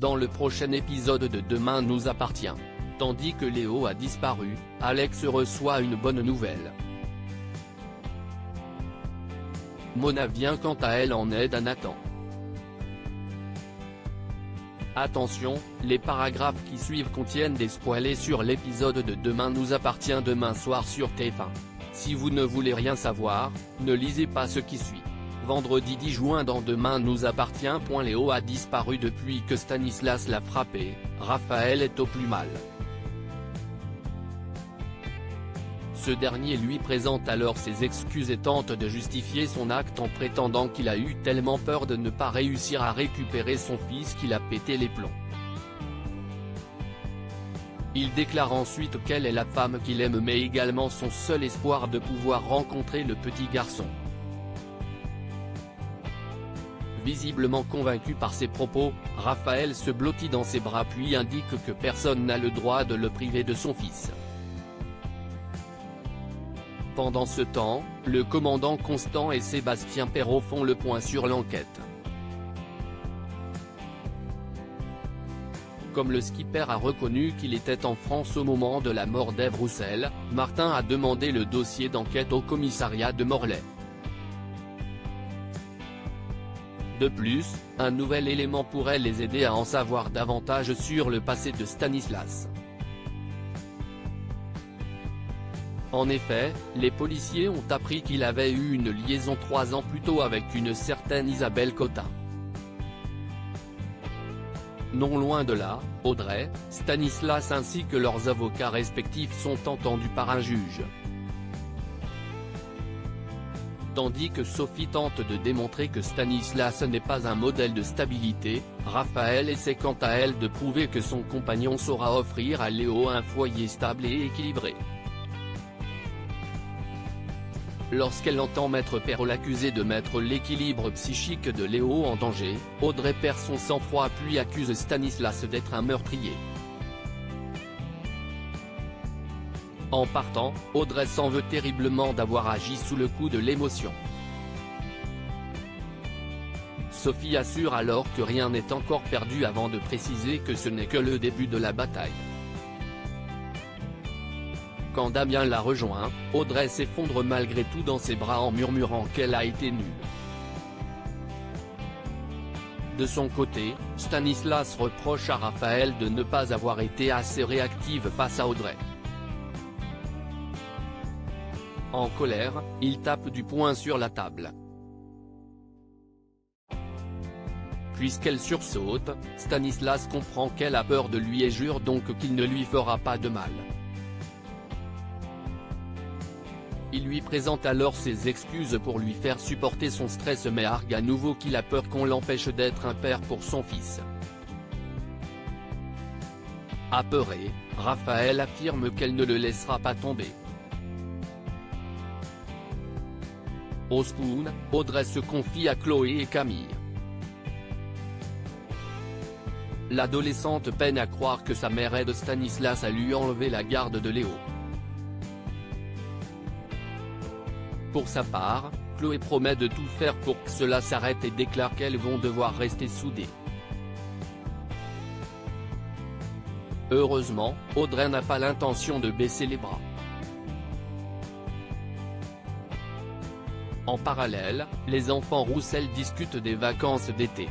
dans le prochain épisode de Demain nous appartient. Tandis que Léo a disparu, Alex reçoit une bonne nouvelle. Mona vient quant à elle en aide à Nathan. Attention, les paragraphes qui suivent contiennent des spoilers sur l'épisode de Demain nous appartient demain soir sur TF1. Si vous ne voulez rien savoir, ne lisez pas ce qui suit. Vendredi 10 juin dans Demain nous appartient. Léo a disparu depuis que Stanislas l'a frappé, Raphaël est au plus mal. Ce dernier lui présente alors ses excuses et tente de justifier son acte en prétendant qu'il a eu tellement peur de ne pas réussir à récupérer son fils qu'il a pété les plombs. Il déclare ensuite qu'elle est la femme qu'il aime mais également son seul espoir de pouvoir rencontrer le petit garçon. Visiblement convaincu par ses propos, Raphaël se blottit dans ses bras puis indique que personne n'a le droit de le priver de son fils. Pendant ce temps, le commandant Constant et Sébastien Perrault font le point sur l'enquête. Comme le skipper a reconnu qu'il était en France au moment de la mort d'Ève Roussel, Martin a demandé le dossier d'enquête au commissariat de Morlaix. De plus, un nouvel élément pourrait les aider à en savoir davantage sur le passé de Stanislas. En effet, les policiers ont appris qu'il avait eu une liaison 3 ans plus tôt avec une certaine Isabelle Cotin. Non loin de là, Audrey, Stanislas ainsi que leurs avocats respectifs sont entendus par un juge. Tandis que Sophie tente de démontrer que Stanislas n'est pas un modèle de stabilité, Raphaël essaie quant à elle de prouver que son compagnon saura offrir à Léo un foyer stable et équilibré. Lorsqu'elle entend Maître Perrault l'accuser de mettre l'équilibre psychique de Léo en danger, Audrey perd son sang-froid puis accuse Stanislas d'être un meurtrier. En partant, Audrey s'en veut terriblement d'avoir agi sous le coup de l'émotion. Sophie assure alors que rien n'est encore perdu avant de préciser que ce n'est que le début de la bataille. Quand Damien la rejoint, Audrey s'effondre malgré tout dans ses bras en murmurant qu'elle a été nulle. De son côté, Stanislas reproche à Raphaël de ne pas avoir été assez réactive face à Audrey. En colère, il tape du poing sur la table. Puisqu'elle sursaute, Stanislas comprend qu'elle a peur de lui et jure donc qu'il ne lui fera pas de mal. Il lui présente alors ses excuses pour lui faire supporter son stress mais argue à nouveau qu'il a peur qu'on l'empêche d'être un père pour son fils. Apeurée, Raphaël affirme qu'elle ne le laissera pas tomber. Au Spoon, Audrey se confie à Chloé et Camille. L'adolescente peine à croire que sa mère aide Stanislas à lui enlever la garde de Léo. Pour sa part, Chloé promet de tout faire pour que cela s'arrête et déclare qu'elles vont devoir rester soudées. Heureusement, Audrey n'a pas l'intention de baisser les bras. En parallèle, les enfants Roussel discutent des vacances d'été.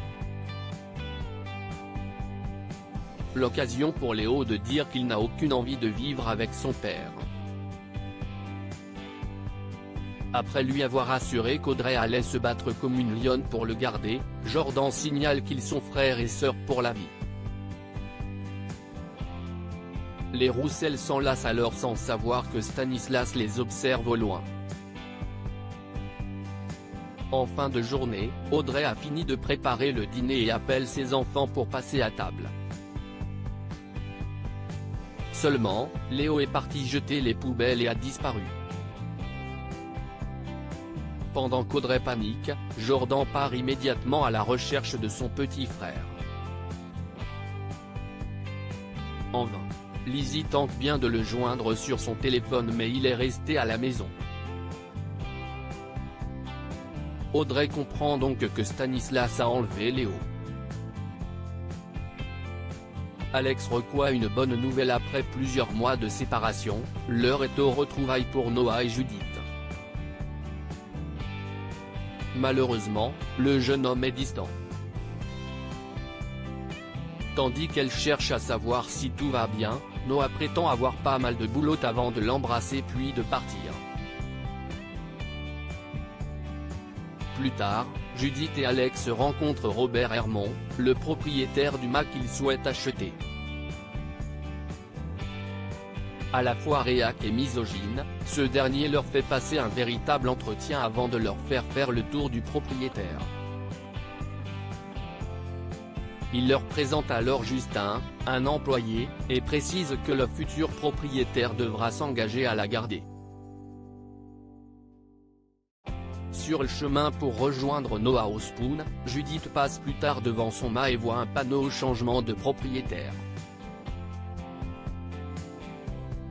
L'occasion pour Léo de dire qu'il n'a aucune envie de vivre avec son père. Après lui avoir assuré qu'Audrey allait se battre comme une lionne pour le garder, Jordan signale qu'ils sont frères et sœurs pour la vie. Les Roussel s'enlacent alors sans savoir que Stanislas les observe au loin. En fin de journée, Audrey a fini de préparer le dîner et appelle ses enfants pour passer à table. Seulement, Léo est parti jeter les poubelles et a disparu. Pendant qu'Audrey panique, Jordan part immédiatement à la recherche de son petit frère. En vain. Lizzie tente bien de le joindre sur son téléphone mais il est resté à la maison. Audrey comprend donc que Stanislas a enlevé Léo. Alex reçoit une bonne nouvelle après plusieurs mois de séparation, l'heure est aux retrouvailles pour Noah et Judith. Malheureusement, le jeune homme est distant. Tandis qu'elle cherche à savoir si tout va bien, Noah prétend avoir pas mal de boulot avant de l'embrasser puis de partir. Plus tard, Judith et Alex rencontrent Robert Hermon, le propriétaire du mât qu'ils souhaitent acheter. À la fois réac et misogyne, ce dernier leur fait passer un véritable entretien avant de leur faire le tour du propriétaire. Il leur présente alors Justin, un employé, et précise que le futur propriétaire devra s'engager à la garder. Sur le chemin pour rejoindre Noah au Spoon, Judith passe plus tard devant son mât et voit un panneau changement de propriétaire.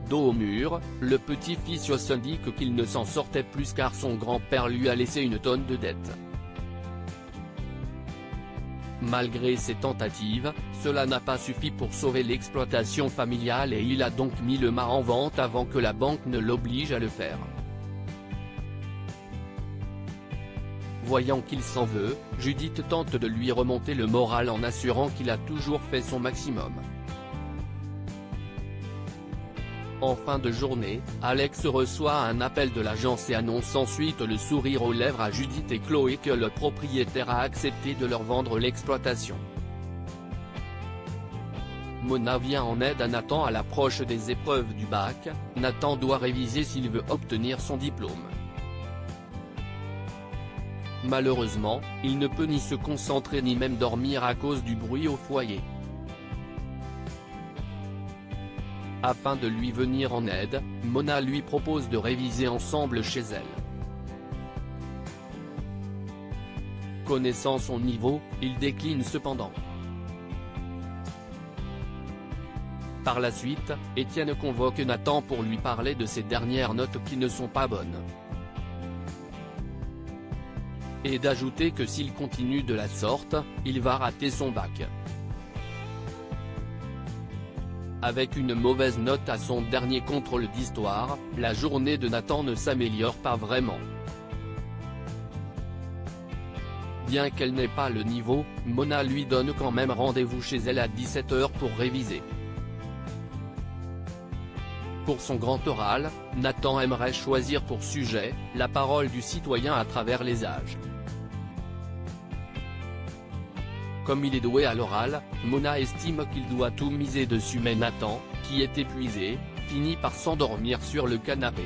Dos au mur, le petit-fils indique qu'il ne s'en sortait plus car son grand-père lui a laissé une tonne de dettes. Malgré ses tentatives, cela n'a pas suffi pour sauver l'exploitation familiale et il a donc mis le mât en vente avant que la banque ne l'oblige à le faire. Voyant qu'il s'en veut, Judith tente de lui remonter le moral en assurant qu'il a toujours fait son maximum. En fin de journée, Alex reçoit un appel de l'agence et annonce ensuite le sourire aux lèvres à Judith et Chloé que le propriétaire a accepté de leur vendre l'exploitation. Mona vient en aide à Nathan à l'approche des épreuves du bac. Nathan doit réviser s'il veut obtenir son diplôme. Malheureusement, il ne peut ni se concentrer ni même dormir à cause du bruit au foyer. Afin de lui venir en aide, Mona lui propose de réviser ensemble chez elle. Connaissant son niveau, il décline cependant. Par la suite, Étienne convoque Nathan pour lui parler de ses dernières notes qui ne sont pas bonnes. Et d'ajouter que s'il continue de la sorte, il va rater son bac. Avec une mauvaise note à son dernier contrôle d'histoire, la journée de Nathan ne s'améliore pas vraiment. Bien qu'elle n'ait pas le niveau, Mona lui donne quand même rendez-vous chez elle à 17 h pour réviser. Pour son grand oral, Nathan aimerait choisir pour sujet, la parole du citoyen à travers les âges. Comme il est doué à l'oral, Mona estime qu'il doit tout miser dessus mais Nathan, qui est épuisé, finit par s'endormir sur le canapé.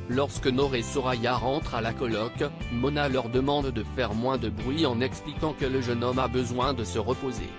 Lorsque Nour et Soraya rentrent à la coloc, Mona leur demande de faire moins de bruit en expliquant que le jeune homme a besoin de se reposer.